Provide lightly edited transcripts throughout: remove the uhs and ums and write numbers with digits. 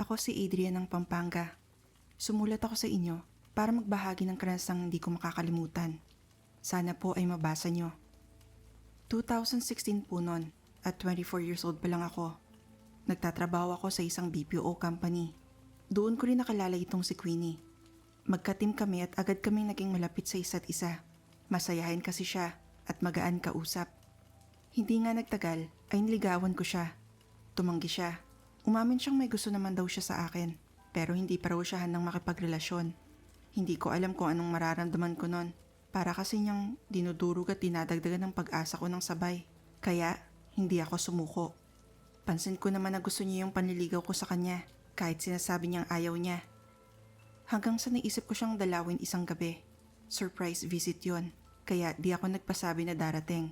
Ako si Adrian ng Pampanga. Sumulat ako sa inyo para magbahagi ng karanasang hindi ko makakalimutan. Sana po ay mabasa nyo. 2016 po noon at 24 years old pa lang ako. Nagtatrabaho ako sa isang BPO company. Doon ko rin nakilala itong si Queenie. Magka-team kami at agad kaming naging malapit sa isa't isa. Masayahin kasi siya at magaan kausap. Hindi nga nagtagal ay niligawan ko siya. Tumanggi siya. Umamin siyang may gusto naman daw siya sa akin, pero hindi pa raw siya handang makipagrelasyon. Hindi ko alam kung anong mararamdaman ko nun. Para kasi niyang dinudurog at dinadagdagan ng pag-asa ko ng sabay. Kaya hindi ako sumuko. Pansin ko naman na gusto niya yung panliligaw ko sa kanya kahit sinasabi niyang ayaw niya. Hanggang sa naisip ko siyang dalawin isang gabi. Surprise visit yon, kaya di ako nagpasabi na darating.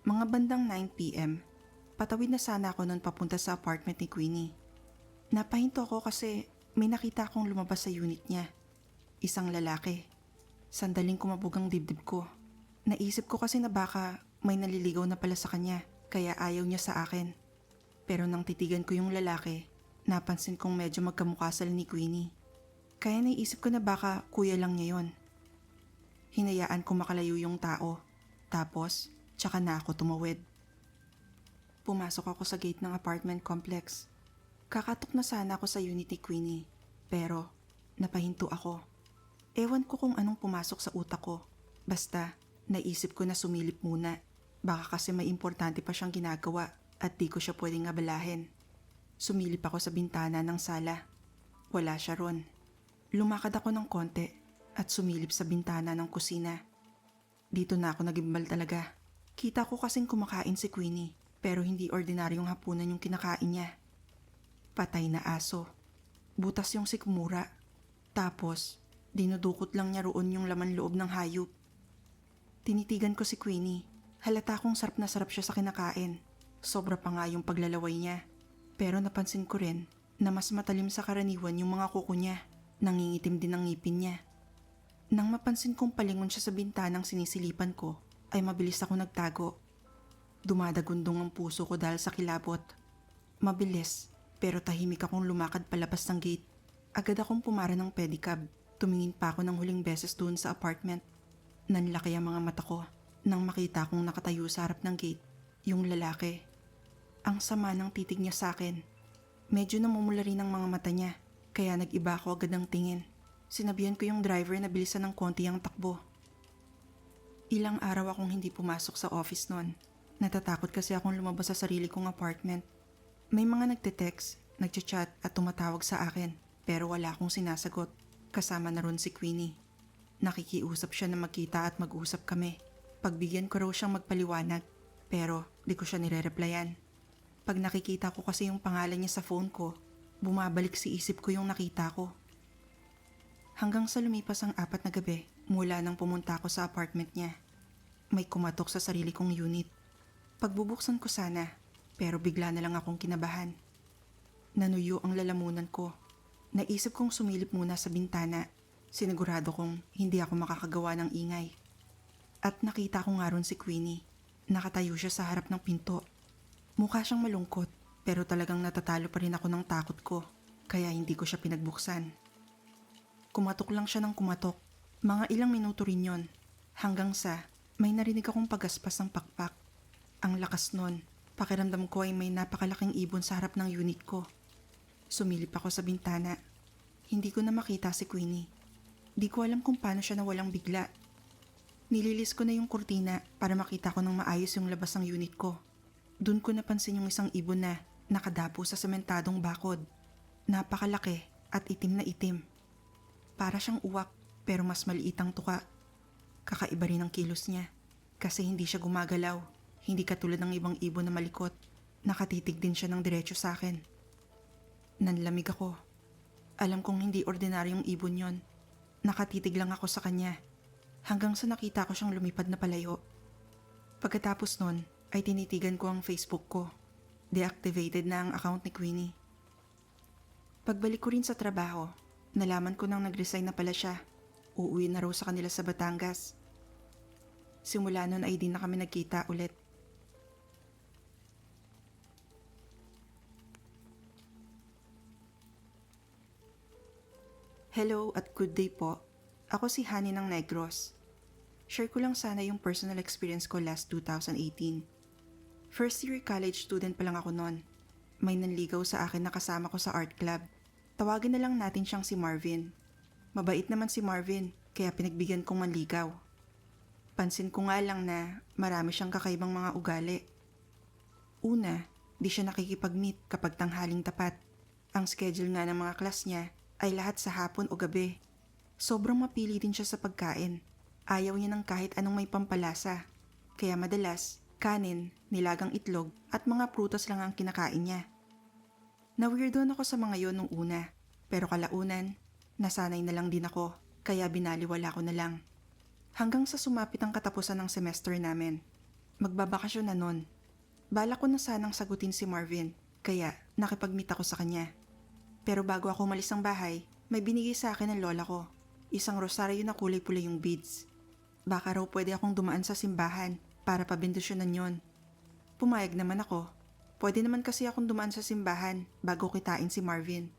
Mga bandang 9 p.m., patawid na sana ako noon papunta sa apartment ni Queenie. Napahinto ako kasi may nakita akong lumabas sa unit niya. Isang lalaki. Sandaling kumabog ang dibdib ko. Naisip ko kasi na baka may naliligaw na pala sa kanya kaya ayaw niya sa akin. Pero nang titigan ko yung lalaki, napansin kong medyo magkamukha sila ni Queenie. Kaya naisip ko na baka kuya lang niya yon. Hinayaan ko makalayo yung tao. Tapos, tsaka na ako tumawid. Pumasok ako sa gate ng apartment complex. Kakatok na sana ako sa unit ni Queenie. Pero, napahinto ako. Ewan ko kung anong pumasok sa utak ko. Basta, naisip ko na sumilip muna. Baka kasi may importante pa siyang ginagawa at di ko siya pwedeng abalahin. Sumilip ako sa bintana ng sala. Wala siya ron. Lumakad ako ng konti at sumilip sa bintana ng kusina. Dito na ako nagimbal talaga. Kita ko kasing kumakain si Queenie pero hindi ordinaryong hapunan yung kinakain niya. Patay na aso. Butas yung sikmura. Tapos, dinudukot lang niya roon yung laman loob ng hayop. Tinitigan ko si Queenie. Halata kong sarap na sarap siya sa kinakain. Sobra pa nga yung paglalaway niya. Pero napansin ko rin na mas matalim sa karaniwan yung mga kuko niya. Nangingitim din ang ngipin niya. Nang mapansin kong palingon siya sa bintanang sinisilipan ko, ay mabilis ako nagtago. Dumadagundong ang puso ko dahil sa kilabot. Mabilis, pero tahimik akong lumakad palabas ng gate. Agad akong pumara ng pedicab. Tumingin pa ako ng huling beses doon sa apartment. Nanlaki ang mga mata ko nang makita kong nakatayo sa harap ng gate, yung lalaki. Ang sama ng titig niya sa akin. Medyo namumula rin ang mga mata niya, kaya nag-iba ako agad ng tingin. Sinabihan ko yung driver na bilisan ng konti ang takbo. Ilang araw akong hindi pumasok sa office noon. Natatakot kasi akong lumabas sa sarili kong apartment. May mga nagte-text, nagchat-chat at tumatawag sa akin, pero wala akong sinasagot. Kasama na ron si Queenie. Nakikiusap siya na magkita at mag-usap kami. Pagbigyan ko raw siyang magpaliwanag, pero di ko siya nire-replyan. Pag nakikita ko kasi yung pangalan niya sa phone ko, bumabalik si isip ko yung nakita ko. Hanggang sa lumipas ang 4 na gabi mula nang pumunta ako sa apartment niya. May kumatok sa sarili kong unit. Pagbubuksan ko sana, pero bigla na lang akong kinabahan. Nanuyo ang lalamunan ko. Naisip kong sumilip muna sa bintana. Sinigurado kong hindi ako makakagawa ng ingay. At nakita ko nga ron si Queenie. Nakatayo siya sa harap ng pinto. Mukha siyang malungkot, pero talagang natatalo pa rin ako ng takot ko, kaya hindi ko siya pinagbuksan. Kumatok lang siya ng kumatok. Mga ilang minuto rin yon. Hanggang sa may narinig akong pagaspas ng pakpak. Ang lakas nun. Pakiramdam ko ay may napakalaking ibon sa harap ng unit ko. Sumilip ako sa bintana. Hindi ko na makita si Queenie. Di ko alam kung paano siya nawalang bigla. Nililis ko na yung kurtina para makita ko ng maayos yung labas ng unit ko. Doon ko napansin yung isang ibon na nakadapo sa sementadong bakod. Napakalaki at itim na itim. Para siyang uwak pero mas maliit ang tuka. Kakaiba rin ang kilos niya kasi hindi siya gumagalaw. Hindi katulad ng ibang ibon na malikot. Nakatitig din siya ng diretso sa akin. Nanlamig ako. Alam kong hindi ordinaryong ibon yon. Nakatitig lang ako sa kanya hanggang sa nakita ko siyang lumipad na palayo. Pagkatapos nun ay tinitigan ko ang Facebook ko. Deactivated na ang account ni Queenie. Pagbalik ko rin sa trabaho, nalaman ko nang nag-resign na pala siya. Uuwi na raw sa kanila sa Batangas. Simula nun ay di na kami nagkita ulit. Hello at good day po. Ako si Hani ng Negros. Share ko lang sana yung personal experience ko last 2018. First year college student pa lang ako noon. May nanligaw sa akin na kasama ko sa art club. Tawagin na lang natin siyang si Marvin. Mabait naman si Marvin, kaya pinagbigyan kong manligaw. Pansin ko nga lang na marami siyang kakaibang mga ugali. Una, di siya nakikipag-meet kapag tanghaling tapat. Ang schedule nga ng mga class niya ay lahat sa hapon o gabi. Sobrang mapili din siya sa pagkain. Ayaw niya ng kahit anong may pampalasa. Kaya madalas, kanin, nilagang itlog at mga prutas lang ang kinakain niya. Na-weirdoan ako sa mga yon nung una. Pero kalaunan, nasanay na lang din ako. Kaya binaliwala ko na lang. Hanggang sa sumapit ang katapusan ng semester namin. Magbabakasyon na nun. Balak ko na sanang sagutin si Marvin, kaya nakipag-meet ako sa kanya. Pero bago ako umalis ng bahay, may binigay sa akin ng lola ko. Isang rosaryo na kulay pula yung beads. Baka raw pwede akong dumaan sa simbahan para pabendisyonan yon. Pumayag naman ako. Pwede naman kasi akong dumaan sa simbahan bago kitain si Marvin.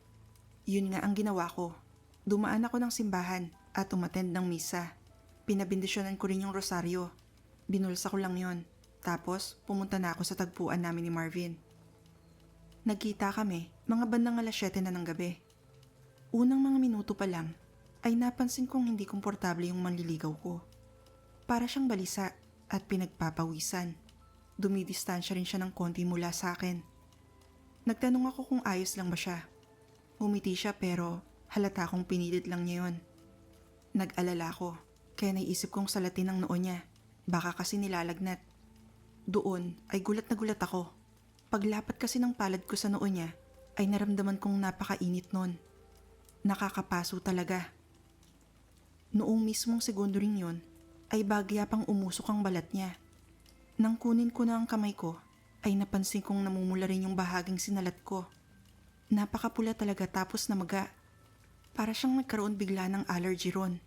Yun nga ang ginawa ko. Dumaan ako ng simbahan at umattend ng misa. Pinabendisyonan ko rin yung rosaryo. Binulsa ko lang yon. Tapos pumunta na ako sa tagpuan namin ni Marvin. Nagkita kami mga bandang 7:00 na ng gabi. Unang mga minuto pa lang ay napansin kong hindi komportable yung manliligaw ko. Para siyang balisa at pinagpapawisan. Dumidistansya rin siya ng konti mula sa akin. Nagtanong ako kung ayos lang ba siya. Umiti siya pero halata kong pinilit lang niya yon. Nag-alala ko kaya naisip kong salatin ang noo niya. Baka kasi nilalagnat. Doon ay gulat na gulat ako. Paglapat kasi ng palad ko sa noo niya ay naramdaman kong napakainit nun. Nakakapaso talaga. Noong mismong segundo rin yun ay bagya pang umusok ang balat niya. Nang kunin ko na ang kamay ko ay napansin kong namumula rin yung bahaging sinalat ko. Napakapula talaga tapos namaga. Para siyang nagkaroon bigla ng allergy ron.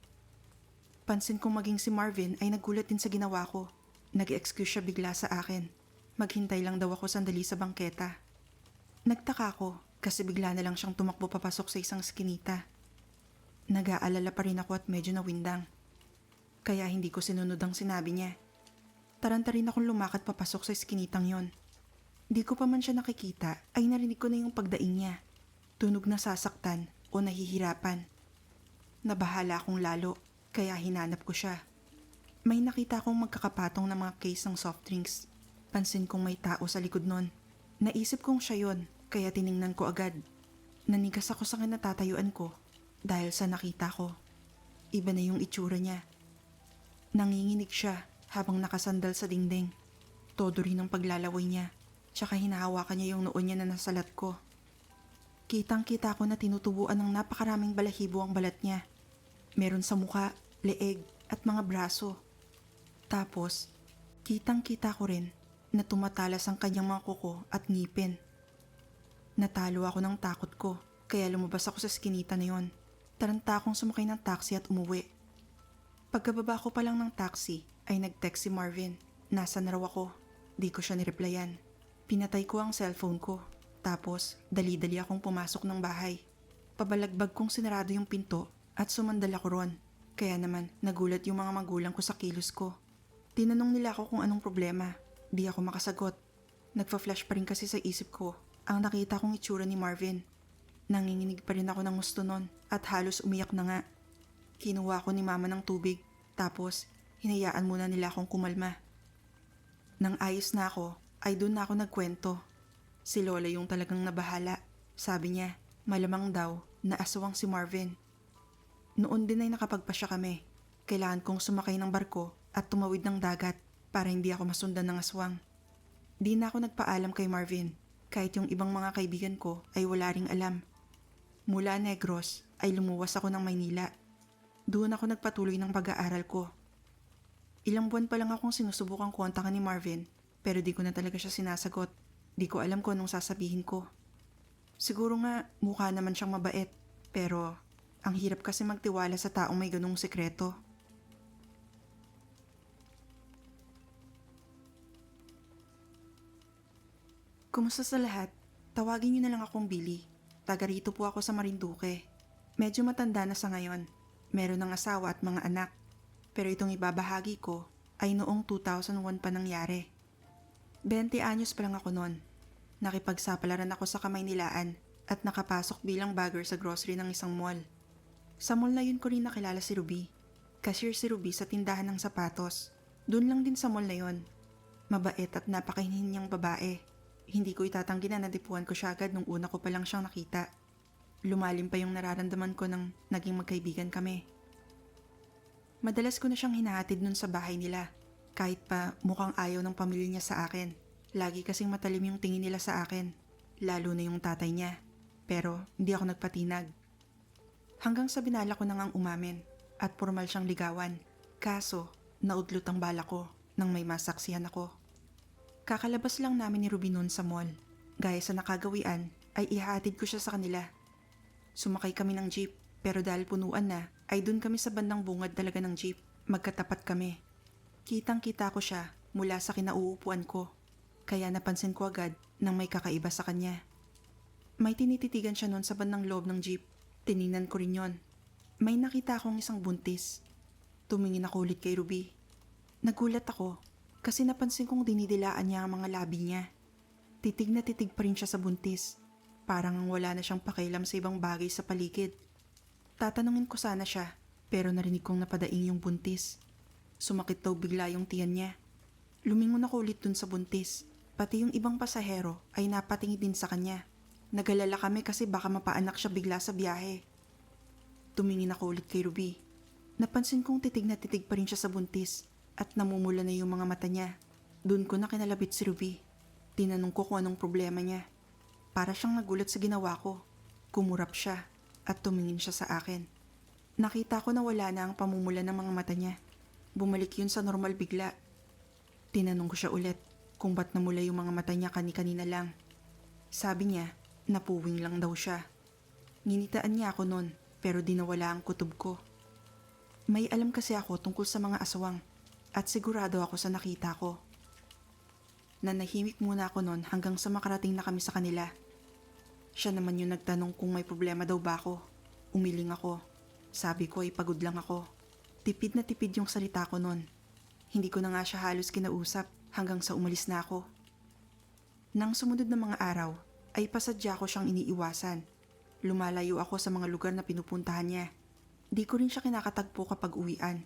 Pansin kong maging si Marvin ay nagulat din sa ginawa ko. Nag-excuse siya bigla sa akin. Maghintay lang daw ako sandali sa bangketa. Nagtaka ko kasi bigla na lang siyang tumakbo papasok sa isang skinita. Nag-aalala pa rin ako at medyo nawindang. Kaya hindi ko sinunod ang sinabi niya. Taranta rin akong lumakad papasok sa skinitang yon. Di ko pa man siya nakikita ay narinig ko na yung pagdaing niya. Tunog na sasaktan o nahihirapan. Nabahala akong lalo kaya hinanap ko siya. May nakita akong magkakapatong na mga case ng soft drinks. Pansin kong may tao sa likod nun. Naisip kong siya yon, kaya tiningnan ko agad. Nanigas ako sa kinatatayuan ko dahil sa nakita ko. Iba na yung itsura niya. Nanginginig siya habang nakasandal sa dingding. Todo rin ang paglalaway niya, tsaka hinahawakan niya yung noo niya na nasalat ko. Kitang-kita ko na tinutubuan ng napakaraming balahibo ang balat niya. Meron sa muka, leeg at mga braso. Tapos, kitang-kita ko rin na tumatalas ang kanyang mga kuko at ngipin. Natalo ako ng takot ko, kaya lumabas ako sa skinita na yon. Taranta akong sumakay ng taxi at umuwi. Pagkababa ko pa lang ng taxi, ay nag-text si Marvin. Nasa na raw ako? Di ko siya nireplyan. Pinatay ko ang cellphone ko. Tapos, dali-dali akong pumasok ng bahay. Pabalagbag kong sinarado yung pinto at sumandal ako ron. Kaya naman, nagulat yung mga magulang ko sa kilos ko. Tinanong nila ako kung anong problema. Di ako makasagot. Nagfa-flash pa rin kasi sa isip ko ang nakita kong itsura ni Marvin. Nanginginig pa rin ako ng gusto nun at halos umiyak na nga. Kinuha ko ni mama ng tubig tapos hinayaan muna nila akong kumalma. Nang ayos na ako ay doon na ako nagkwento. Si Lola yung talagang nabahala. Sabi niya malamang daw na aswang si Marvin. Noon din ay nakapagpasya kami. Kailangan kong sumakay ng barko at tumawid ng dagat para hindi ako masundan ng aswang. Di na ako nagpaalam kay Marvin kahit yung ibang mga kaibigan ko ay wala ring alam. Mula Negros ay lumuwas ako ng Maynila. Doon ako nagpatuloy ng pag-aaral ko. Ilang buwan pa lang akong sinusubukang kontakan ni Marvin pero di ko na talaga siya sinasagot. Di ko alam kung anong sasabihin ko. Siguro nga mukha naman siyang mabait pero ang hirap kasi magtiwala sa taong may ganung sekreto. Kumusta sa lahat? Tawagin niyo na lang akong Billy. Taga rito po ako sa Marinduque. Medyo matanda na sa ngayon. Meron ng asawa at mga anak. Pero itong ibabahagi ko ay noong 2001 pa nangyari. 20 anyos pa lang ako noon. Nakipagsapalaran ako sa Kamaynilaan at nakapasok bilang bagger sa grocery ng isang mall. Sa mall na yun ko rin nakilala si Ruby. Cashier si Ruby sa tindahan ng sapatos. Doon lang din sa mall na yun. Mabait at napakahinhin niyang babae. Hindi ko itatanggi na nadipuan ko siya agad nung una ko pa lang siyang nakita. Lumalim pa yung nararamdaman ko nang naging magkaibigan kami. Madalas ko na siyang hinahatid nun sa bahay nila. Kahit pa mukhang ayaw ng pamilya niya sa akin. Lagi kasing matalim yung tingin nila sa akin. Lalo na yung tatay niya. Pero hindi ako nagpatinag. Hanggang sa binala ko na ngang umamin at formal siyang ligawan. Kaso, naudlot ang bala ko nang may masaksihan ako. Kakalabas lang namin ni Ruby noon sa mall. Gaya sa nakagawian ay ihahatid ko siya sa kanila. Sumakay kami ng jeep pero dahil punuan na ay dun kami sa bandang bungad talaga ng jeep. Magkatapat kami. Kitang-kita ko siya mula sa kinauupuan ko. Kaya napansin ko agad nang may kakaiba sa kanya. May tinititigan siya noon sa bandang loob ng jeep. Tiningnan ko rin yon. May nakita akong isang buntis. Tumingin ako ulit kay Ruby. Nagulat ako kasi napansin kong dinidilaan niya ang mga labi niya. Titig na titig pa rin siya sa buntis. Parang wala na siyang pakialam sa ibang bagay sa paligid. Tatanungin ko sana siya pero narinig kong napadaing yung buntis. Sumakit daw bigla yung tiyan niya. Lumingon ako ulit dun sa buntis. Pati yung ibang pasahero ay napatingin din sa kanya. Nagalala kami kasi baka mapaanak siya bigla sa biyahe. Tumingin ako ulit kay Ruby. Napansin kong titig na titig pa rin siya sa buntis at namumula na yung mga mata niya. Doon ko na kinalabit si Ruby. Tinanong ko kung anong problema niya. Para siyang nagulat sa ginawa ko. Kumurap siya at tumingin siya sa akin. Nakita ko na wala na ang pamumula ng mga mata niya. Bumalik yun sa normal bigla. Tinanong ko siya ulit kung ba't namula yung mga mata niya kani-kanina lang. Sabi niya, napuwing lang daw siya. Nginitaan niya ako noon pero di nawala ang kutob ko. May alam kasi ako tungkol sa mga aswang at sigurado ako sa nakita ko. Nanahimik muna ako noon hanggang sa makarating na kami sa kanila. Siya naman yung nagtanong kung may problema daw ba ako. Umiling ako. Sabi ko ay pagod lang ako. Tipid na tipid yung salita ko noon. Hindi ko na nga siya halos kinausap hanggang sa umalis na ako. Nang sumunod na mga araw, ay pasadya ko siyang iniiwasan. Lumalayo ako sa mga lugar na pinupuntahan niya. Di ko rin siya kinakatagpo kapag uwian.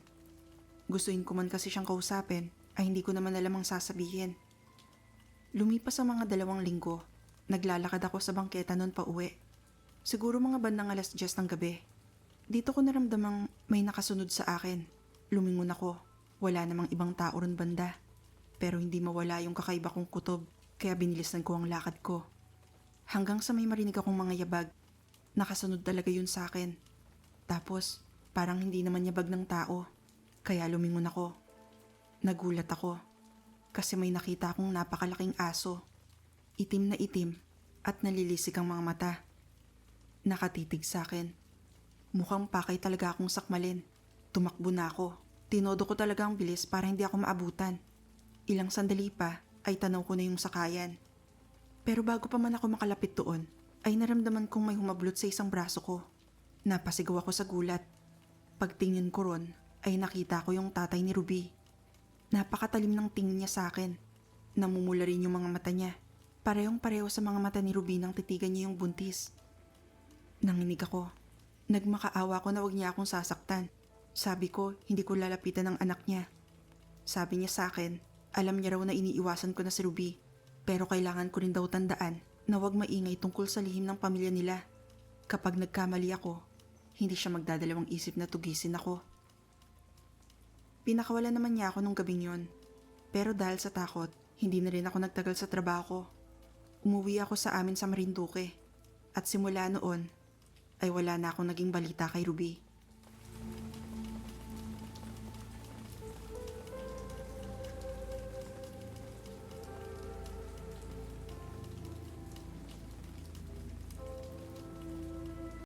Gustuin ko man kasi siyang kausapin, ay hindi ko naman alam ang sasabihin. Lumipas ang mga 2 linggo, naglalakad ako sa bangketa noon pa uwi. Siguro mga bandang 10:00 ng gabi. Dito ko naramdamang may nakasunod sa akin. Lumingon ako. Wala namang ibang tao ron banda. Pero hindi mawala yung kakaiba kong kutob, kaya binilisan ko ang lakad ko. Hanggang sa may marinig akong mga yabag. Nakasunod talaga yun sa akin. Tapos, parang hindi naman yabag ng tao. Kaya lumingon ako. Nagulat ako. Kasi may nakita akong napakalaking aso. Itim na itim at nalilisik ang mga mata. Nakatitig sa akin. Mukhang pakay talaga akong sakmalin. Tumakbo na ako. Tinodo ko talaga ang bilis para hindi ako maabutan. Ilang sandali pa ay tanaw ko na yung sakayan. Pero bago pa man ako makalapit doon, ay naramdaman kong may humablot sa isang braso ko. Napasigaw ako sa gulat. Pagtingin ko ron, ay nakita ko yung tatay ni Ruby. Napakatalim ng tingin niya sa akin. Namumula rin yung mga mata niya. Parehong-pareho sa mga mata ni Ruby nang titigan niya yung buntis. Nanginig ako. Nagmakaawa ko na wag niya akong sasaktan. Sabi ko, hindi ko lalapitan ng anak niya. Sabi niya sa akin, alam niya raw na iniiwasan ko na si Ruby. Pero kailangan ko rin daw tandaan na wag maingay tungkol sa lihim ng pamilya nila. Kapag nagkamali ako, hindi siya magdadalawang isip na tugisin ako. Pinakawala naman niya ako nung gabing yon. Pero dahil sa takot, hindi na rin ako nagtagal sa trabaho ko. Umuwi ako sa amin sa Marinduque. At simula noon, ay wala na akong naging balita kay Ruby.